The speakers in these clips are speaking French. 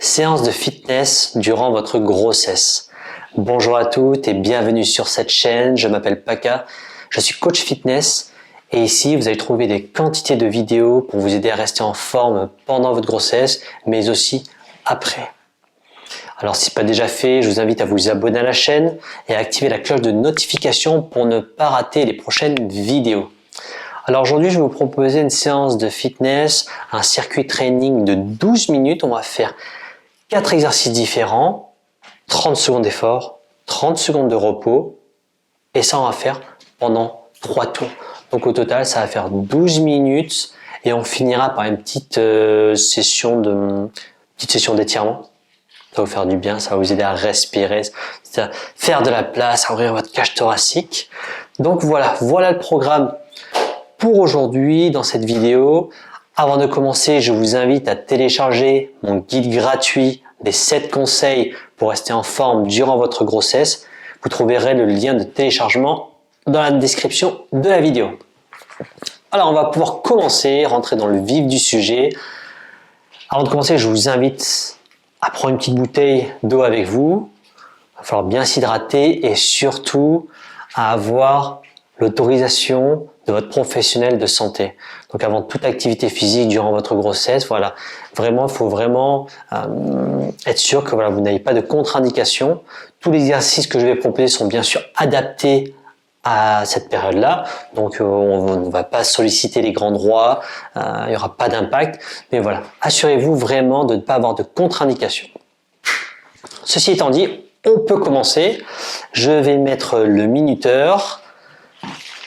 séance de fitness durant votre grossesse. Bonjour à toutes et bienvenue sur cette chaîne, je m'appelle Paka, je suis coach fitness et ici vous allez trouver des quantités de vidéos pour vous aider à rester en forme pendant votre grossesse mais aussi après. Alors si ce n'est pas déjà fait, je vous invite à vous abonner à la chaîne et à activer la cloche de notification pour ne pas rater les prochaines vidéos. Alors aujourd'hui, je vais vous proposer une séance de fitness, un circuit training de 12 minutes. On va faire 4 exercices différents, 30 secondes d'effort, 30 secondes de repos et ça on va faire pendant 3 tours. Donc au total, ça va faire 12 minutes et on finira par une petite session d'étirement. Ça va vous faire du bien, ça va vous aider à respirer, à faire de la place, à ouvrir votre cage thoracique. Donc voilà le programme pour aujourd'hui dans cette vidéo. Avant de commencer, je vous invite à télécharger mon guide gratuit des 7 conseils pour rester en forme durant votre grossesse. Vous trouverez le lien de téléchargement dans la description de la vidéo. Alors on va pouvoir commencer, rentrer dans le vif du sujet. Avant de commencer, je vous invite à prendre une petite bouteille d'eau avec vous. Il va falloir bien s'hydrater et surtout à avoir l'autorisation de votre professionnel de santé. Donc avant toute activité physique durant votre grossesse, voilà, vraiment, il faut vraiment être sûr que voilà, vous n'avez pas de contre-indication. Tous les exercices que je vais proposer sont bien sûr adaptés à cette période-là. Donc on ne va pas solliciter les grands droits, il n'y aura pas d'impact. Mais voilà, assurez-vous vraiment de ne pas avoir de contre-indication. Ceci étant dit, on peut commencer. Je vais mettre le minuteur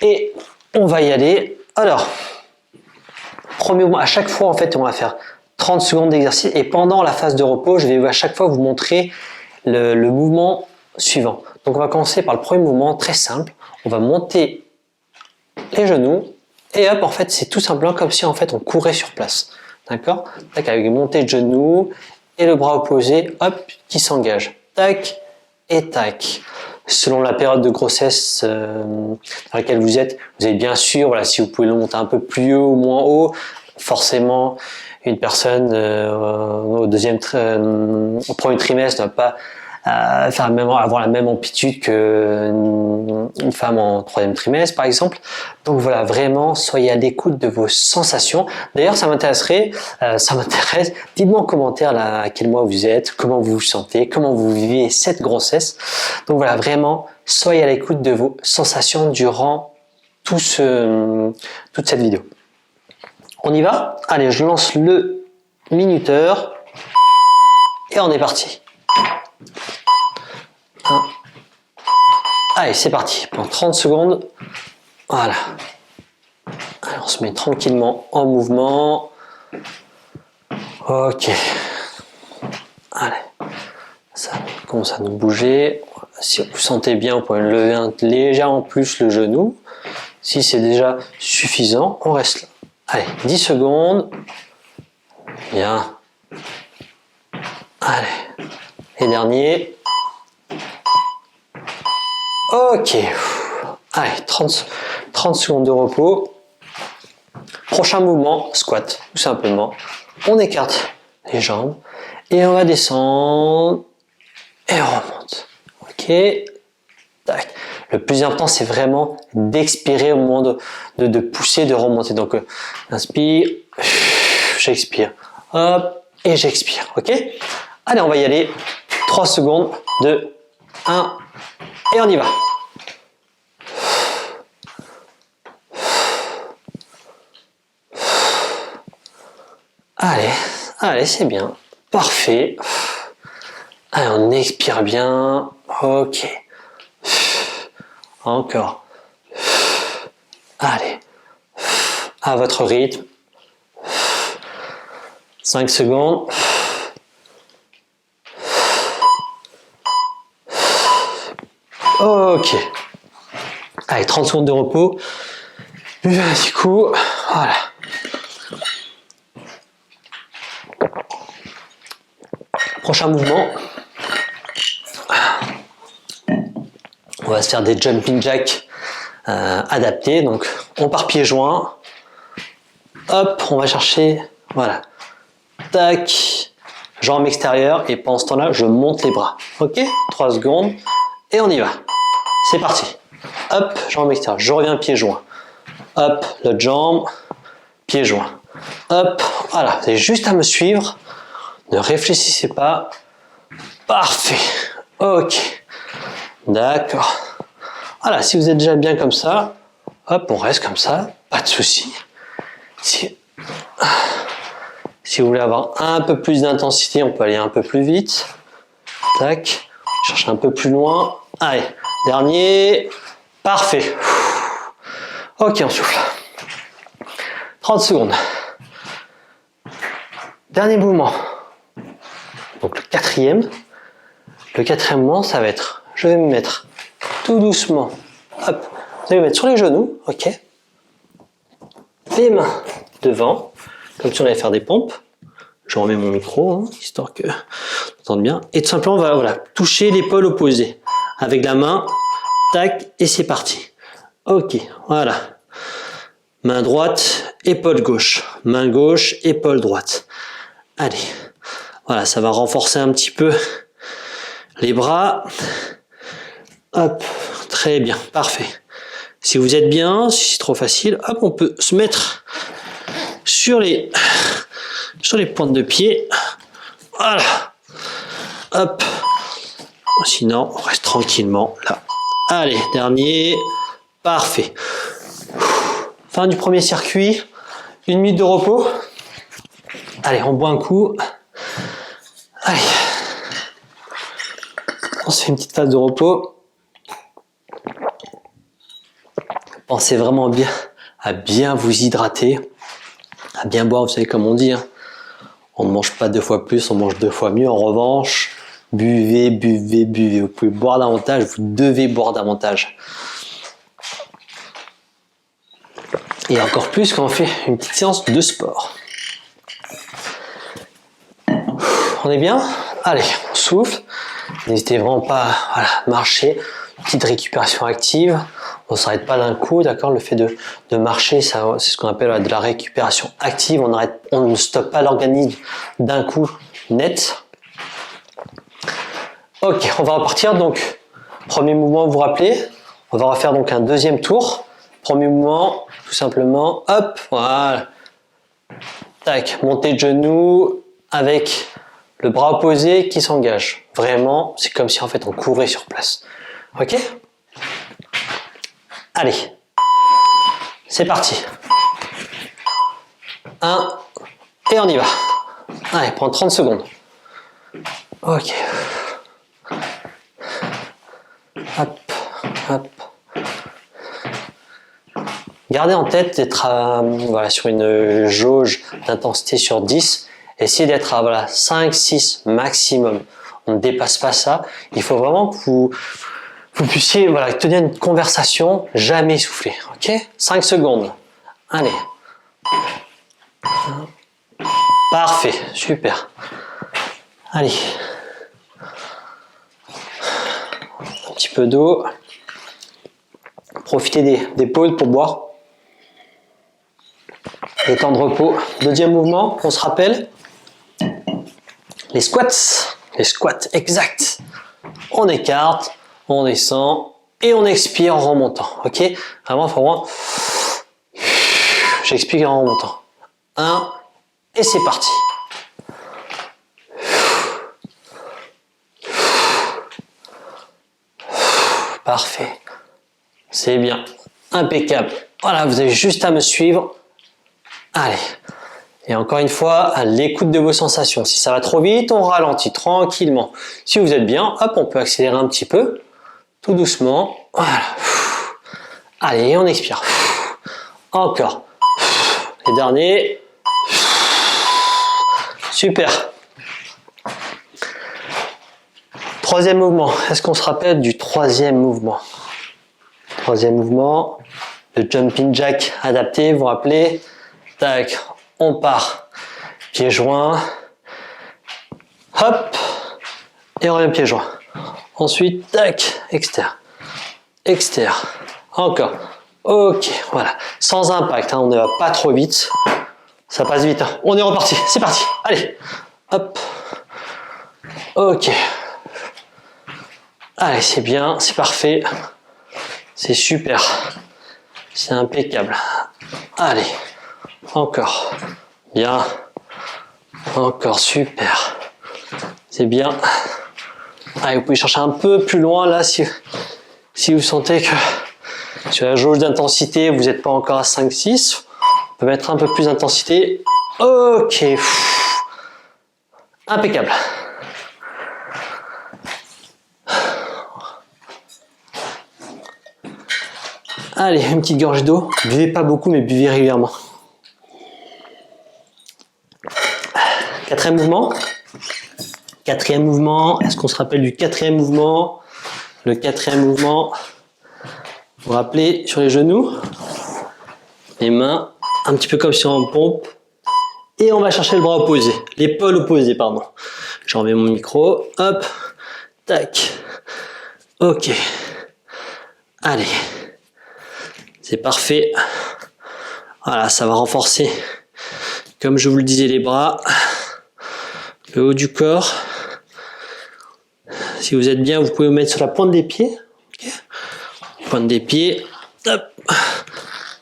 et on va y aller. Alors, premier mouvement, à chaque fois en fait, on va faire 30 secondes d'exercice et pendant la phase de repos, je vais à chaque fois vous montrer le mouvement suivant. Donc on va commencer par le premier mouvement très simple. On va monter les genoux et hop, en fait, c'est tout simplement comme si en fait on courait sur place. D'accord? Tac, avec montée de genoux et le bras opposé, hop, qui s'engage. Tac et tac. Selon la période de grossesse dans laquelle vous êtes, vous avez bien sûr, voilà, si vous pouvez le monter un peu plus haut ou moins haut, forcément, une personne au premier trimestre ne va pas avoir la même amplitude qu'une femme en troisième trimestre, par exemple. Donc voilà, vraiment, soyez à l'écoute de vos sensations. D'ailleurs, ça m'intéresse. Dites-moi en commentaire là, à quel mois vous êtes, comment vous vous sentez, comment vous vivez cette grossesse. Donc voilà, vraiment, soyez à l'écoute de vos sensations durant toute cette vidéo. On y va? Allez, je lance le minuteur et on est parti. Allez, c'est parti. Pendant 30 secondes. Voilà. Allez, on se met tranquillement en mouvement. Ok. Allez. Ça commence à nous bouger. Si vous sentez bien, vous pouvez lever légèrement plus le genou. Si c'est déjà suffisant, on reste là. Allez, 10 secondes. Bien. Allez. Et dernier. Ok. Allez, 30 secondes de repos. Prochain mouvement, squat, tout simplement. On écarte les jambes et on va descendre et on remonte. Ok. Tac. Le plus important, c'est vraiment d'expirer au moment de pousser, de remonter. Donc, inspire, j'expire. Hop, et j'expire. Ok. Allez, on va y aller. 3 secondes. 2, 1. Et on y va. Allez, c'est bien. Parfait. Allez, on expire bien. Ok. Encore. Allez. À votre rythme. 5 secondes. Ok. Allez, 30 secondes de repos. Buvez un petit coup. Voilà. Prochain mouvement. On va se faire des jumping jacks adaptés. Donc, on part pieds joints. Hop, on va chercher. Voilà. Tac. jambe extérieure, et pendant ce temps-là, je monte les bras. Ok? 3 secondes, et on y va. C'est parti. Hop, jambe extérieure. Je reviens pied joint. Hop, l'autre jambe, pied joint. Hop, voilà. Vous avez juste à me suivre. Ne réfléchissez pas. Parfait. Ok. D'accord. Voilà, si vous êtes déjà bien comme ça, hop, on reste comme ça. Pas de souci. Si vous voulez avoir un peu plus d'intensité, on peut aller un peu plus vite. Tac. Cherche un peu plus loin. Allez, dernier. Parfait. Ok, on souffle. 30 secondes. Dernier mouvement. Donc le quatrième. Le quatrième mouvement, ça va être, je vais me mettre tout doucement. Hop. Vous allez me mettre sur les genoux. Ok. Les mains devant. Comme si on allait faire des pompes. Je remets mon micro, hein, histoire que vous entendez bien. Et tout simplement, on va voilà, toucher l'épaule opposée. Avec la main. Tac. Et c'est parti. Ok. Voilà. Main droite, épaule gauche. Main gauche, épaule droite. Allez. Voilà, ça va renforcer un petit peu les bras. Hop. Très bien. Parfait. Si vous êtes bien, si c'est trop facile, hop, on peut se mettre sur les pointes de pied. Voilà. Hop. Sinon, on reste tranquillement là. Allez, dernier. Parfait. Fin du premier circuit. 1 minute de repos. Allez, on boit un coup. Allez. On se fait une petite phase de repos. Pensez vraiment bien à bien vous hydrater, à bien boire, vous savez comme on dit. Hein. On ne mange pas 2 fois plus, on mange 2 fois mieux. En revanche, buvez, buvez, buvez. Vous pouvez boire davantage, vous devez boire davantage. Et encore plus quand on fait une petite séance de sport. On est bien? Allez, on souffle. N'hésitez vraiment pas à marcher. Petite récupération active. On ne s'arrête pas d'un coup, d'accord? Le fait de marcher, c'est ce qu'on appelle de la récupération active. On ne stoppe pas l'organisme d'un coup net. Ok, on va repartir. Donc, premier mouvement, vous vous rappelez? On va refaire donc un deuxième tour. Premier mouvement, tout simplement, hop, voilà. Tac, montée de genoux avec le bras opposé qui s'engage. Vraiment, c'est comme si en fait on courait sur place. Ok? Allez, c'est parti. 1, et on y va. Allez, prends 30 secondes. Ok. Hop, hop. Gardez en tête d'être voilà, sur une jauge d'intensité sur 10. Essayez d'être à voilà, 5, 6 maximum. On ne dépasse pas ça. Il faut vraiment que vous puissiez voilà, tenir une conversation, jamais souffler. Ok? 5 secondes. Allez. Parfait. Super. Allez. Un petit peu d'eau. Profitez des pauses pour boire. Les temps de repos. Deuxième mouvement, on se rappelle. Les squats. Les squats, exact. On écarte, on descend et on expire en remontant. Ok? Vraiment, il faut vraiment. J'expire en remontant. 1 et c'est parti. Parfait. C'est bien. Impeccable. Voilà, vous avez juste à me suivre. Allez. Et encore une fois, à l'écoute de vos sensations. Si ça va trop vite, on ralentit tranquillement. Si vous êtes bien, hop, on peut accélérer un petit peu. Tout doucement. Voilà. Allez, on expire. Encore. Les derniers. Super. Troisième mouvement. Est-ce qu'on se rappelle du troisième mouvement? Troisième mouvement. Le jumping jack adapté, vous vous rappelez? Tac. On part. Pieds joints. Hop. Et on revient pieds joints. Ensuite, tac. Externe. Externe. Encore. Ok. Voilà. Sans impact. Hein, on ne va pas trop vite. Ça passe vite. Hein. On est reparti. C'est parti. Allez. Hop. Ok. Allez, c'est bien, c'est parfait. C'est super. C'est impeccable. Allez, encore. Bien. Encore, super. C'est bien. Allez, vous pouvez chercher un peu plus loin là si vous sentez que sur la jauge d'intensité, vous n'êtes pas encore à 5-6. On peut mettre un peu plus d'intensité. Ok. Impeccable. Allez, une petite gorgée d'eau. Buvez pas beaucoup, mais buvez régulièrement. Quatrième mouvement. Quatrième mouvement. Est-ce qu'on se rappelle du quatrième mouvement? Le quatrième mouvement. Vous vous rappelez, sur les genoux. Les mains, un petit peu comme si on pompe. Et on va chercher le bras opposé. L'épaule opposée, pardon. Je remets mon micro. Hop. Tac. Ok. Allez. C'est parfait. Voilà, ça va renforcer, comme je vous le disais, les bras, le haut du corps. Si vous êtes bien, vous pouvez vous mettre sur la pointe des pieds. Okay. Pointe des pieds. Hop.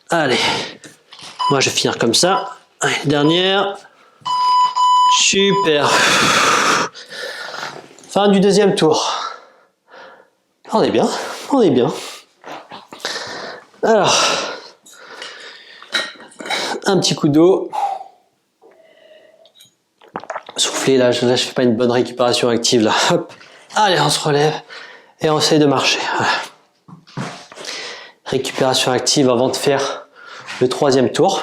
Allez. Moi, je vais finir comme ça. Allez, dernière. Super. Fin du deuxième tour. On est bien. On est bien. Alors, un petit coup d'eau. Soufflez, là je fais pas une bonne récupération active là. Hop. Allez, on se relève et on essaye de marcher. Voilà. Récupération active avant de faire le troisième tour.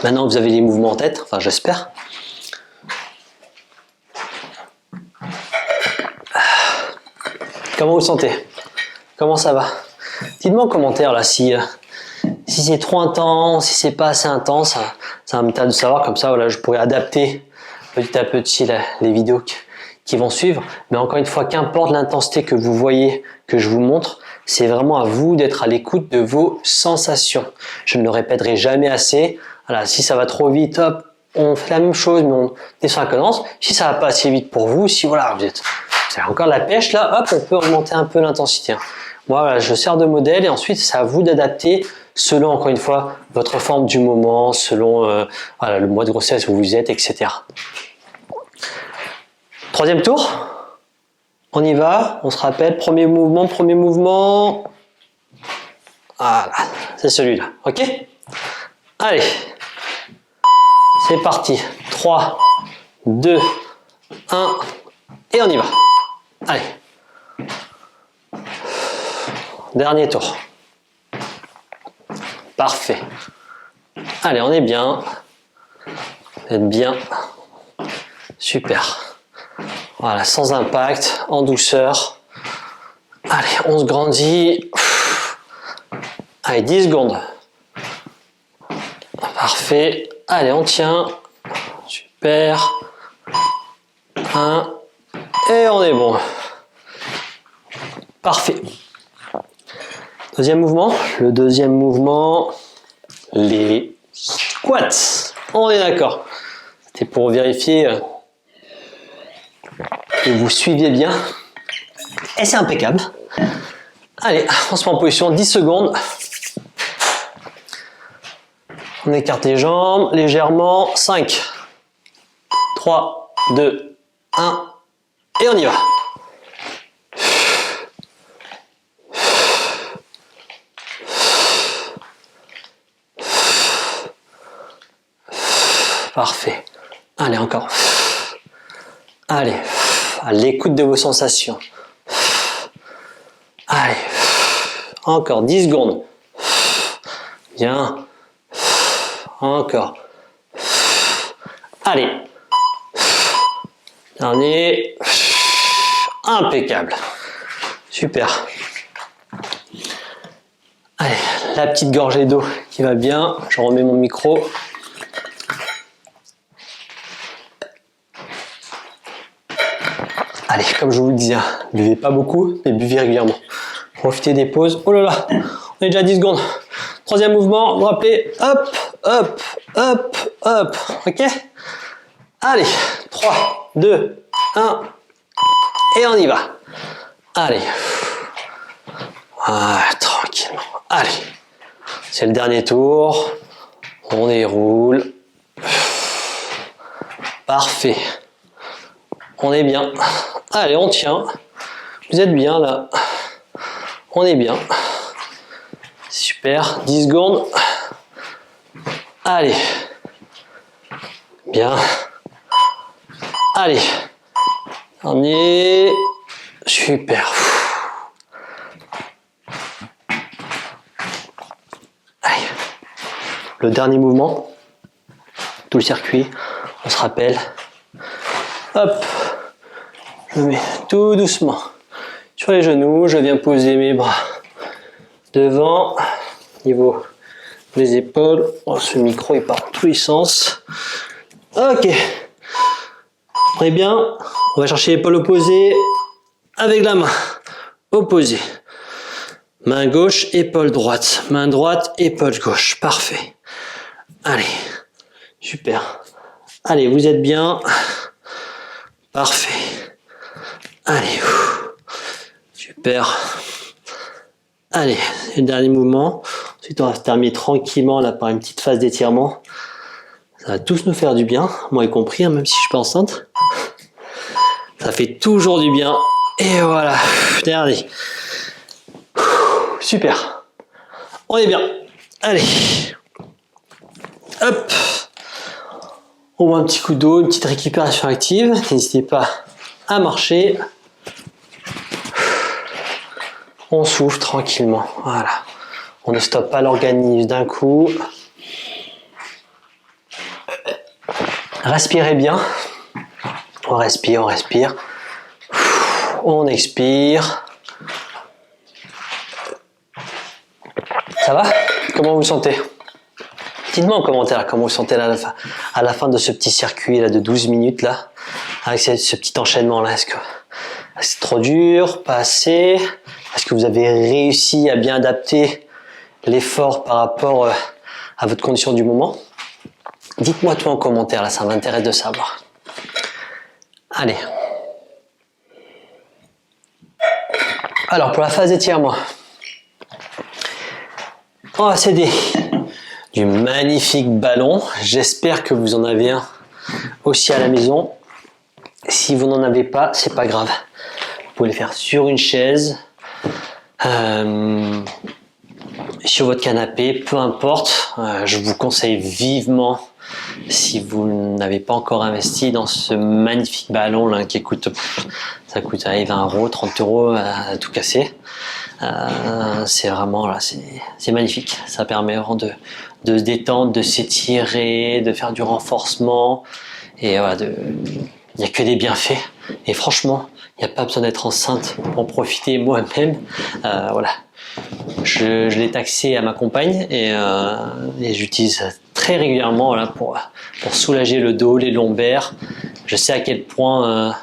Maintenant vous avez les mouvements en tête, enfin j'espère. Comment vous le sentez? Comment ça va? Dites-moi en commentaire là si c'est trop intense, si c'est pas assez intense, ça va me permettre de savoir, comme ça voilà, je pourrais adapter petit à petit les vidéos qui vont suivre. Mais encore une fois, qu'importe l'intensité que vous voyez, que je vous montre, c'est vraiment à vous d'être à l'écoute de vos sensations. Je ne le répéterai jamais assez. Voilà, si ça va trop vite, hop, on fait la même chose, mais on descend la cadence. Si ça va pas assez vite pour vous, si voilà, vous avez encore de la pêche là, hop, on peut augmenter un peu l'intensité. Moi, voilà, je sers de modèle et ensuite, c'est à vous d'adapter selon, encore une fois, votre forme du moment, selon voilà, le mois de grossesse où vous êtes, etc. Troisième tour. On y va. On se rappelle, premier mouvement. Voilà, c'est celui-là. OK? Allez. C'est parti. 3, 2, 1. Et on y va. Allez. Dernier tour. Parfait. Allez, on est bien. Vous êtes bien. Super. Voilà, sans impact, en douceur. Allez, on se grandit. Allez, 10 secondes. Parfait. Allez, on tient. Super. 1. Et on est bon. Parfait. Deuxième mouvement. Le deuxième mouvement, les squats. On est d'accord. C'était pour vérifier que vous suiviez bien. Et c'est impeccable. Allez, on se met en position 10 secondes. On écarte les jambes légèrement. 5, 3, 2, 1. Et on y va. Parfait. Allez, encore. Allez, à l'écoute de vos sensations. Allez, encore 10 secondes. Bien. Encore. Allez. Dernier. Impeccable. Super. Allez, la petite gorgée d'eau qui va bien. Je remets mon micro. Allez, comme je vous le disais, buvez pas beaucoup, mais buvez régulièrement. Profitez des pauses. Oh là là, on est déjà à 10 secondes. Troisième mouvement, vous vous rappelez, hop, hop, hop, hop, ok? Allez, 3, 2, 1. Et on y va. Allez. Ah, tranquillement. Allez. C'est le dernier tour. On déroule. Parfait. On est bien. Allez, on tient. Vous êtes bien là. On est bien. Super. 10 secondes. Allez. Bien. Allez. On y est. Super. Allez. Le dernier mouvement. Tout le circuit. On se rappelle. Hop. Je me mets tout doucement sur les genoux. Je viens poser mes bras devant. Niveau des épaules. Oh, ce micro il part dans tous les sens. Ok. On est bien. On va chercher l'épaule opposée avec la main opposée. Main gauche, épaule droite. Main droite, épaule gauche. Parfait. Allez. Super. Allez, vous êtes bien. Parfait. Allez. Super. Allez, le dernier mouvement. Ensuite, on va se terminer tranquillement là par une petite phase d'étirement. Ça va tous nous faire du bien, moi y compris, hein, même si je suis pas enceinte. Ça fait toujours du bien. Et voilà, dernier. Super. On est bien. Allez. Hop. On voit un petit coup d'eau, une petite récupération active. N'hésitez pas à marcher. On souffle tranquillement. Voilà. On ne stoppe pas l'organisme d'un coup. Respirez bien. On respire, on respire. On expire. Ça va? Comment vous vous sentez? Dites-moi en commentaire comment vous sentez à la fin de ce petit circuit là, de 12 minutes là, avec ce petit enchaînement là. Est-ce que c'est trop dur? Pas assez? Est-ce que vous avez réussi à bien adapter l'effort par rapport à votre condition du moment? Dites-moi tout en commentaire là, ça m'intéresse de savoir. Allez. Alors pour la phase d'étirement, on va s'aider du magnifique ballon. J'espère que vous en avez un aussi à la maison. Si vous n'en avez pas, c'est pas grave. Vous pouvez le faire sur une chaise, sur votre canapé, peu importe. Je vous conseille vivement, si vous n'avez pas encore investi dans ce magnifique ballon là, qui coûte, ça coûte 20 €, 30 € à tout casser. C'est vraiment là, c'est magnifique. Ça permet vraiment de se détendre, de s'étirer, de faire du renforcement. Et voilà, il n'y a que des bienfaits. Et franchement, il n'y a pas besoin d'être enceinte pour en profiter moi-même. Voilà. Je l'ai taxé à ma compagne et j'utilise très régulièrement voilà, pour soulager le dos, les lombaires. Je sais à quel point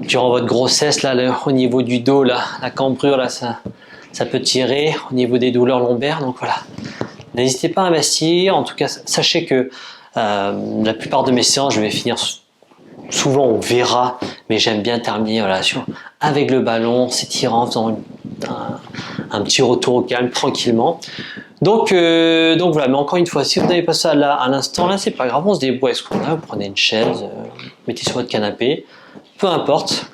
durant votre grossesse, là, au niveau du dos, là, la cambrure, là, ça peut tirer au niveau des douleurs lombaires. Donc voilà, n'hésitez pas à investir. En tout cas, sachez que la plupart de mes séances, je vais finir souvent, on verra, mais j'aime bien terminer voilà, avec le ballon, s'étirant, en faisant un petit retour au calme tranquillement. Donc voilà, mais encore une fois, si vous n'avez pas ça là à l'instant, là, c'est pas grave, on se débrouille avec ce qu'on a. Vous prenez une chaise, mettez sur votre canapé, peu importe.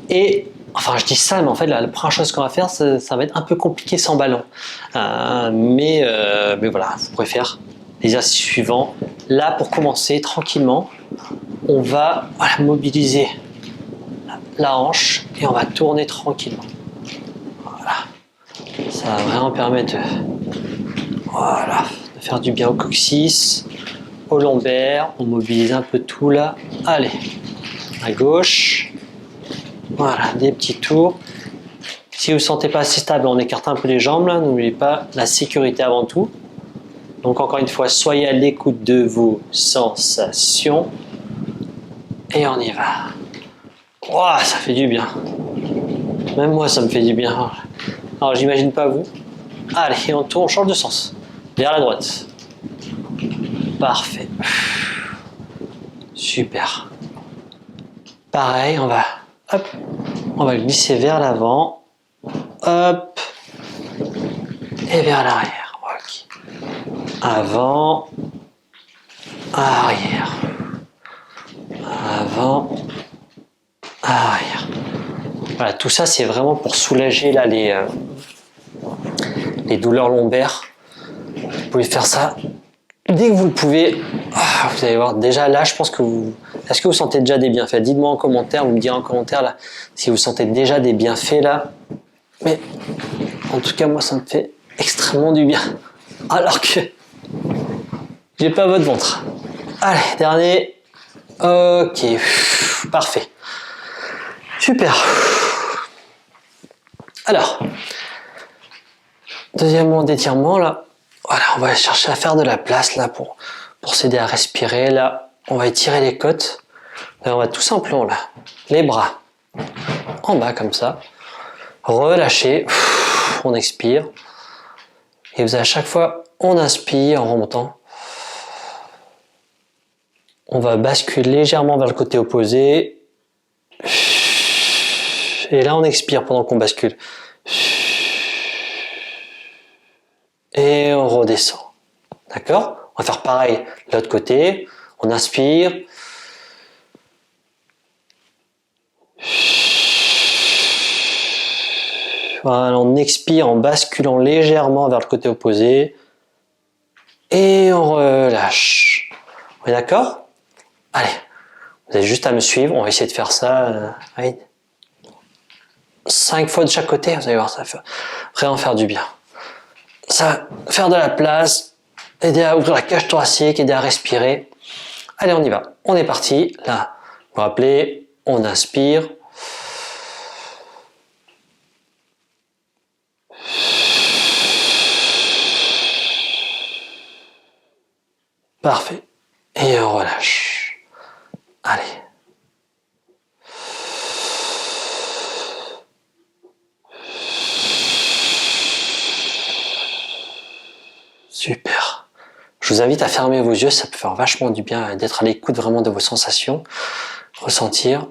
Et enfin, je dis ça, mais en fait, la première chose qu'on va faire, ça va être un peu compliqué sans ballon. Mais voilà, vous pouvez faire les exercices suivants. Là, pour commencer, tranquillement, on va voilà, mobiliser la hanche et on va tourner tranquillement. Voilà. Ça va vraiment permettre voilà, de faire du bien au coccyx, au lombaire. On mobilise un peu tout là. Allez, à gauche. Voilà, des petits tours. Si vous ne vous sentez pas assez stable, on écarte un peu les jambes là. N'oubliez pas la sécurité avant tout. Donc encore une fois, soyez à l'écoute de vos sensations. Et on y va. Wow, ça fait du bien. Même moi, ça me fait du bien. Alors, j'imagine pas vous. Allez, on tourne, on change de sens. Vers la droite. Parfait. Super. pareil, hop, on va le glisser vers l'avant, hop, et vers l'arrière. Ok. Avant, arrière, avant, arrière. Voilà, tout ça c'est vraiment pour soulager là les douleurs lombaires. Vous pouvez faire ça dès que vous le pouvez. Vous allez voir, déjà là, je pense que vous... Est-ce que vous sentez déjà des bienfaits? Dites-moi en commentaire, vous me direz en commentaire là, si vous sentez déjà des bienfaits là. Mais en tout cas, moi, ça me fait extrêmement du bien. Alors que j'ai pas votre ventre. Allez, dernier. Ok, parfait. Super. Alors, deuxième mouvement d'étirement là. Voilà, on va chercher à faire de la place là pour s'aider à respirer. Là, on va étirer les côtes. Et on va tout simplement là, les bras en bas comme ça. Relâcher. On expire. Et vous à chaque fois, on inspire en remontant. On va basculer légèrement vers le côté opposé. Et là, on expire pendant qu'on bascule. Et on redescend. D'accord? On va faire pareil de l'autre côté. On inspire. Voilà, on expire en basculant légèrement vers le côté opposé. Et on relâche. On est d'accord? Allez, vous avez juste à me suivre. On va essayer de faire ça 5 fois de chaque côté. Vous allez voir, ça va vraiment faire du bien. Ça va faire de la place, aider à ouvrir la cage thoracique, aider à respirer. Allez, on y va. On est parti. Là, vous vous rappelez, on inspire. Parfait. Et on relâche. Allez. Super. Je vous invite à fermer vos yeux, ça peut faire vachement du bien d'être à l'écoute vraiment de vos sensations, ressentir.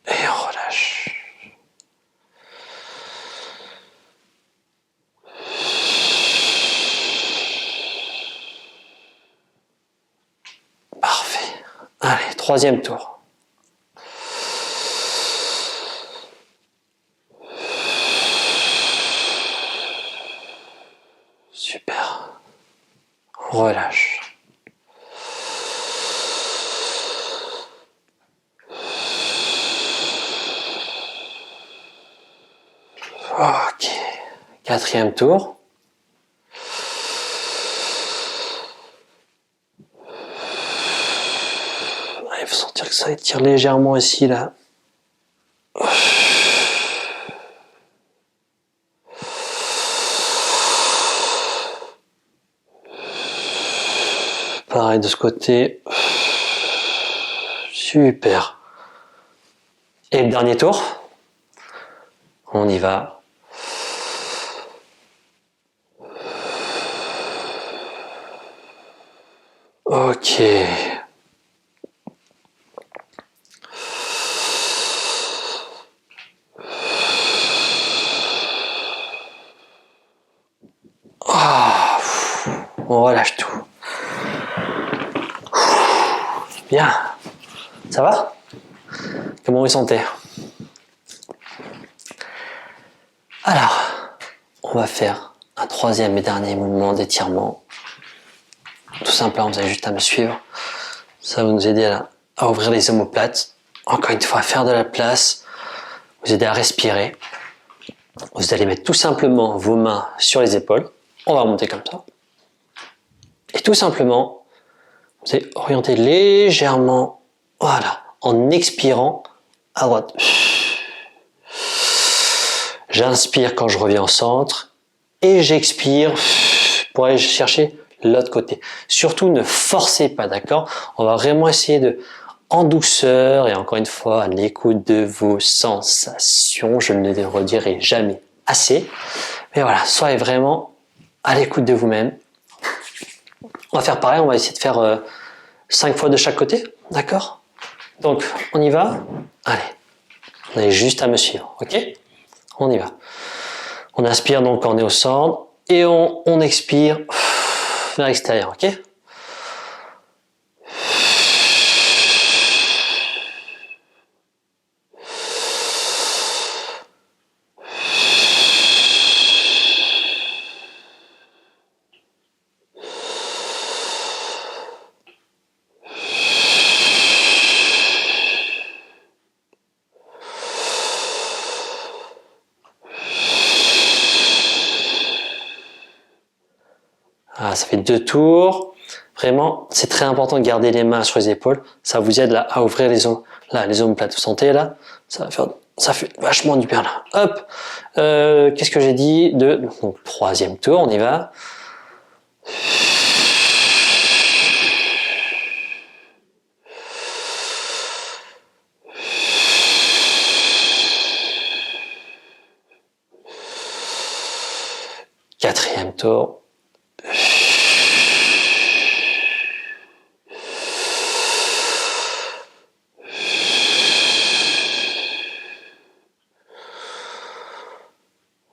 Et on relâche. Parfait. Allez, troisième tour. Super. Relâche. Ok. Quatrième tour. Il faut sentir que ça étire légèrement ici, là. Pareil de ce côté. Super. Et le dernier tour. On y va. Ok. On relâche tout. Bien. Ça va? Comment vous sentez? Alors, on va faire un troisième et dernier mouvement d'étirement. Tout simplement, vous avez juste à me suivre. Ça va nous aider à ouvrir les omoplates. Encore une fois, à faire de la place. Vous aider à respirer. Vous allez mettre tout simplement vos mains sur les épaules. On va remonter comme ça. Et tout simplement, vous allez orienter légèrement, voilà, en expirant à droite. J'inspire quand je reviens au centre et j'expire pour aller chercher l'autre côté. Surtout, ne forcez pas, d'accord? On va vraiment essayer de, en douceur et encore une fois, à l'écoute de vos sensations. Je ne le redirai jamais assez. Mais voilà, soyez vraiment à l'écoute de vous-même. On va faire pareil, on va essayer de faire 5 fois de chaque côté, d'accord? Donc, on y va. Allez, vous avez juste à me suivre, ok? On y va. On inspire donc quand on est au centre et on expire vers l'extérieur, ok? Ah, ça fait 2 tours. Vraiment, c'est très important de garder les mains sur les épaules. Ça vous aide là à ouvrir les os. Là, les omoplates, vous sentez là? Ça fait vachement du bien là. Hop. Qu'est-ce que j'ai dit? Donc 3e tour, on y va. Quatrième tour.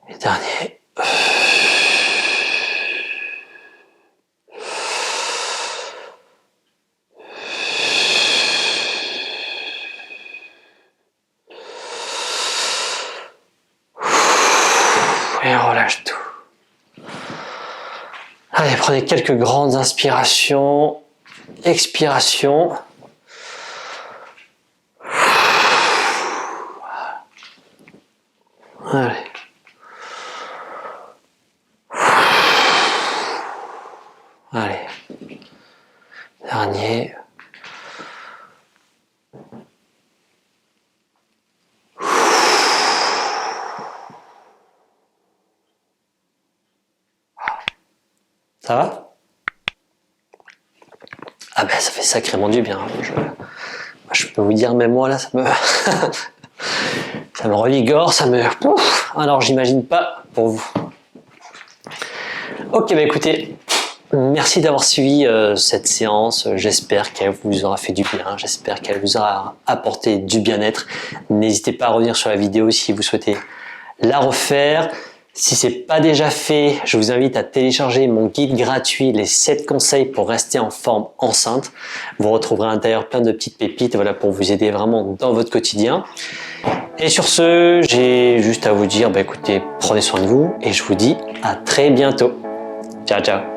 Et dernier. Et on relâche tout. Allez, prenez quelques grandes inspirations, expirations. Allez. Allez. Dernier. Ça va? Ah ben ça fait sacrément du bien. Je peux vous dire, même moi là, ça me, ça me revigore, ça me... Ouf. Alors j'imagine pas pour vous. Ok, bah écoutez, merci d'avoir suivi cette séance. J'espère qu'elle vous aura fait du bien. J'espère qu'elle vous aura apporté du bien-être. N'hésitez pas à revenir sur la vidéo si vous souhaitez la refaire. Si ce n'est pas déjà fait, je vous invite à télécharger mon guide gratuit, les 7 conseils pour rester en forme enceinte. Vous retrouverez à l'intérieur plein de petites pépites, voilà, pour vous aider vraiment dans votre quotidien. Et sur ce, j'ai juste à vous dire, bah écoutez, prenez soin de vous et je vous dis à très bientôt. Ciao, ciao.